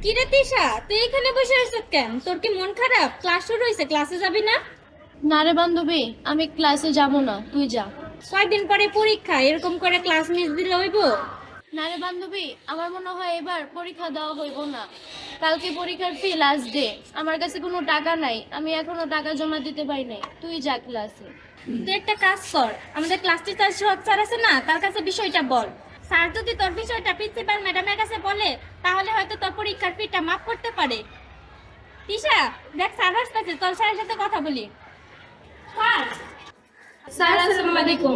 কি রে তিশা, তুই এখানে বসে আছিস কেন? তোর কি মন খারাপ? ক্লাস শুরু হয়েছে, ক্লাসে যাবি না? না রে বান্ধবী, আমি ক্লাসে যাব না, তুই যা। কয়দিন পরে পরীক্ষা, এরকম করে ক্লাস মিস দিলে হইব? না রে বান্ধবী, আমার মনে হয় এবার পরীক্ষা দেওয়া হইব না। কালকে পরীক্ষার ফি লাস্ট ডে, আমার কাছে কোনো টাকা নাই, আমি এখনো টাকা জমা দিতে পারি নাই, তুই যা ক্লাসে। তুই একটা কাজ কর, আমাদের ক্লাস টিচার সোহাগ স্যার আছে না, তার কাছে বিষয়টা বল। স্যার যদি তোর বিষয়টা প্রিন্সিপাল ম্যাডামের কাছে বলে, তাহলে হয়তো তোর পরীক্ষার ফিটা মাফ করতে পারে। তিশা, দেখ স্যার আসতেছে, চল স্যারের সাথে কথা বলি। স্যার। স্যার, আসসালামু আলাইকুম।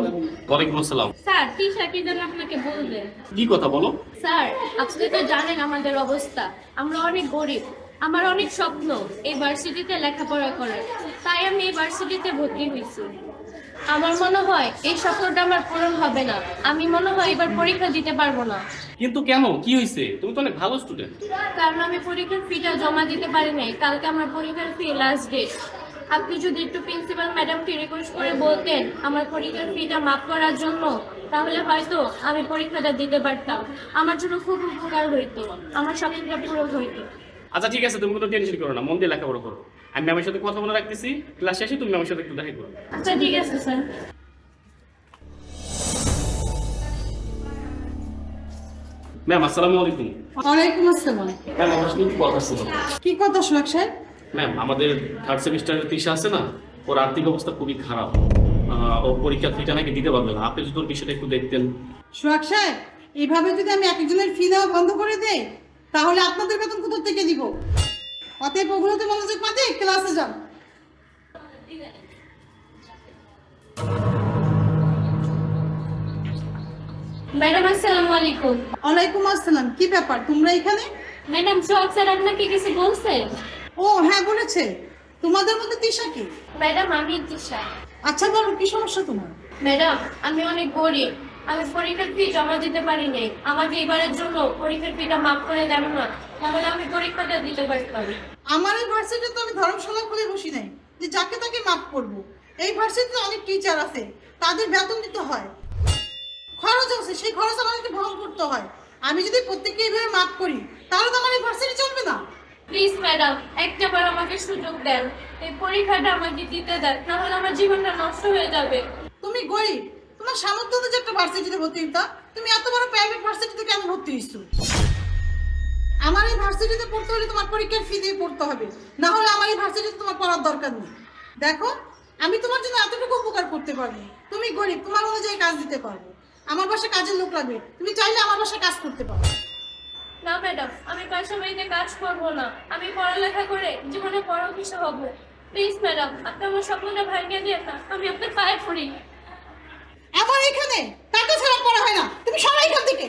ওয়ালাইকুম আসসালাম। স্যার, তিশা কি যেন আপনাকে বলবে। কি কথা বলো? স্যার, আপনি তো জানেন আমাদের অবস্থা, আমরা অনেক গরিব। আমার অনেক স্বপ্ন এই ভার্সিটিতে লেখাপড়া করার, তাই আমি এই ভার্সিটিতে ভর্তি হয়েছি। আমার মনে হয় এই স্বপ্নটা আমার পূরণ হবে না, আমি মনে হয় এবার পরীক্ষা দিতে পারবো না। কিন্তু কেন, কি হয়েছে? তুমি তো অনেক ভালো স্টুডেন্ট। কারণ আমি পরীক্ষার ফিটা জমা দিতে পারি নাই, কালকে আমার পরীক্ষার ফি লাস্ট ডেট। আপনি যদি একটু প্রিন্সিপাল ম্যাডামকে রিকোয়েস্ট করে বলতেন আমার পরীক্ষার ফিটা মাফ করার জন্য, তাহলে হয়তো আমি পরীক্ষাটা দিতে পারতাম। আমার জন্য খুব উপকার হইতো, আমার স্বপ্নটা পূরণ হইতো। আচ্ছা ঠিক আছে, তুমি কোনো টেনশন করো না, মন দিয়ে লেখাপড়া করো। আমি ম্যামের সাথে কথা বলে রাখতেছি, ক্লাস শেষে তুমি ম্যামের সাথে একটু দেখা করো। আচ্ছা ঠিক আছে স্যার। ম্যাম আসসালামু আলাইকুম। ওয়ালাইকুম আসসালাম। ম্যাম আমার সাথে একটু কথা ছিল। কি কথা সোহাগ সাহেব? ম্যাম আমাদের থার্ড সেমিস্টারের তিশা আছে না, ওর আর্থিক অবস্থা খুবই খারাপ। ও পরীক্ষার ফিটা নাকি দিতে পারবে না, আপনি যদি ওর বিষয়টা একটু দেখতেন। সোহাগ সাহেব, এইভাবে যদি আমি এক একজনের ফি দেওয়া বন্ধ করে দেই, তাহলে আপনাদের বেতন কোথা থেকে দিব? অতএব ওগুলোতে মনোযোগ পাতে ক্লাসে যান। ম্যাডাম আসসালামু আলাইকুম। ওয়ালাইকুম আসসালাম। কি ব্যাপার, তোমরা এখানে? ম্যাডাম, সোহাগ স্যার আপনাকে কিছু বলছে? ও হ্যাঁ, বলেছে। তোমাদের মধ্যে তিশা কি? ম্যাডাম, আমি তিশা। আচ্ছা বলো, কি সমস্যা তোমার? ম্যাডাম, আমি অনেক গরিব, আমি পরীক্ষার ফি জমা দিতে পারি নাই। আমাকে এবারের জন্য পরীক্ষার ফিটা মাফ করে দেন না, তাহলে আমি পরীক্ষাটা দিতে পারতাম। আমার এই ভার্সিটিতে তো আমি ধর্মশালা খুলে বসি নাই যে যাকে তাকে মাফ করব। এই ভার্সিটিতে অনেক টিচার আছে, তাদের বেতন দিতে হয়, খরচ আছে, সেই খরচ আমাদেরকে বহন করতে হয়। আমি যদি প্রত্যেককে এইভাবে মাফ করি, তাহলে তো আমার এই ভার্সিটি চলবে না। প্লিজ ম্যাডাম, একটাবার আমাকে সুযোগ দেন, এই পরীক্ষাটা আমাকে দিতে দেন, নাহলে আমার জীবনটা নষ্ট হয়ে যাবে। তুমি গরিব, তোমার সামর্থ্য যে একটা ভার্সিটিতে ভর্তি হইতা, তুমি এত বড় প্রাইভেট ভার্সিটিতে কেন ভর্তি হইছো? আমার এই ভার্সিটিতে পড়তে হলে তোমার পরীক্ষার ফি দিয়ে পড়তে হবে, না হলে আমার এই ভার্সিটিতে তোমার পড়ার দরকার নেই। দেখো, আমি তোমার জন্য এতটুকু উপকার করতে পারবো, তুমি গরিব, তোমার অনুযায়ী কাজ দিতে পারবো। আমার বাসায় কাজের লোক লাগবে, তুমি চাইলে আমার বাসায় কাজ করতে পারো। না ম্যাডাম, আমি পাশের বাড়িতে কাজ করবো না, আমি পড়ালেখা করে জীবনে বড় কিছু হবো। প্লিজ ম্যাডাম, আপনি আমার স্বপ্নটা ভাঙিয়ে দিয়ে না, আমি আপনার পায়ে পড়ি। আমার এখানে টাকা ছাড়া পড়া হয় না, তুমি সবাই এখান থেকে।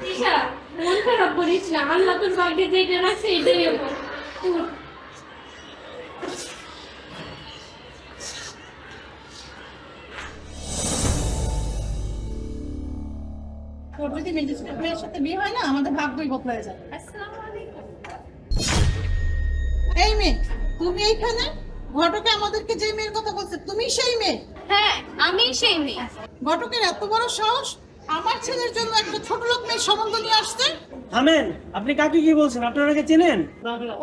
তিশা, মন খারাপ করিস না, আল্লাহ তোর ভাগ্যে যেটা রাখছে এটাই হবো। তোর যদি ম্যাজিস্ট্রেট মেয়ের সাথে বিয়ে হয় না, আমাদের ভাগ্যই বদলায় যাবে। আসসালামু আলাইকুম। এই মেয়ে, তুমি এইখানে? ঘটকে আমাদেরকে যে মেয়ের কথা বলছে, তুমি সেই মেয়ে? হ্যাঁ, আমি সেই মেয়ে। ঘটকের এত বড় সাহস, আমার ছেলের জন্য একটা ছোট লোক মেয়ের সম্বন্ধ নিয়ে আসছে। থামেন, আপনি কাকে কি বলছেন? আপনারা ওনাকে চেনেন?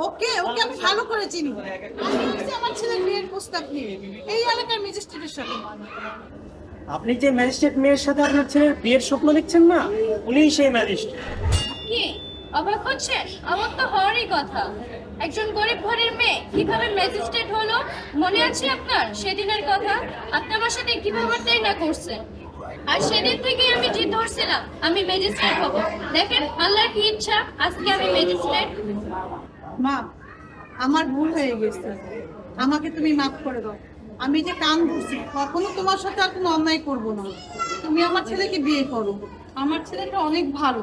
ওকে ওকে আমি ভালো করে চিনি। আমি এসেছি আমার ছেলের বিয়ের প্রস্তাব নিয়ে এই এলাকার ম্যাজিস্ট্রেটের সাথে। আপনি যে ম্যাজিস্ট্রেট মেয়ের সাথে আপনার ছেলের বিয়ের স্বপ্ন দেখছেন না, উনিই সেই ম্যাজিস্ট্রেট। কি অবাক হচ্ছেন? অবাক তো হওয়ারই কথা, একজন গরিব ঘরের মেয়ে কিভাবে ম্যাজিস্ট্রেট হলো? মনে আছে আপনার সেদিনের কথা? আপনি আমার সাথে কিভাবে তাই না করছেন, আর সেদিন থেকে আমি জিদ ধরছিলাম আমি ম্যাজিস্ট্রেট হব। দেখেন আল্লাহর কি ইচ্ছা, আজকে আমি ম্যাজিস্ট্রেট। মা, আমার ভুল হয়ে গেছে, আমাকে তুমি মাফ করে দাও। আমি যে কান ধরছি, কখনো তোমার সাথে আর কোনো অন্যায় করবো না। তুমি আমার ছেলেকে বিয়ে করো, আমার ছেলেটা অনেক ভালো,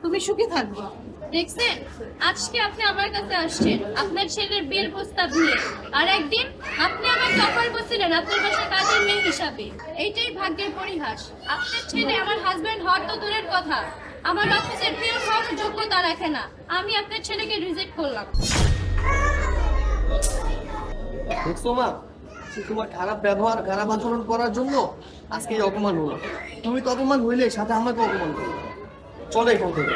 তুমি সুখী থাকবা। দেখছেন, আজকে আপনি আমার কাছে আসছেন আপনার ছেলের বিয়ের প্রস্তাব নিয়ে, আর একদিন আপনি আমাকে অফার করছিলেন আপনার বাসায় কাজের মেয়ে হিসাবে। এইটাই ভাগ্যের পরিহাস। আপনার ছেলে আমার হাজবেন্ড হওয়ার তো দূরের কথা, আমার অফিসের পিয়ন হওয়ার যোগ্যতা রাখে না। আমি আপনার ছেলেকে রিজেক্ট করলাম। দেখছো মা, তোমার খারাপ ব্যবহার, খারাপ আচরণ করার জন্য আজকে এই অপমান হলো। তুমি তো অপমান হইলে, সাথে আমাকে অপমান করো। চল এখান থেকে।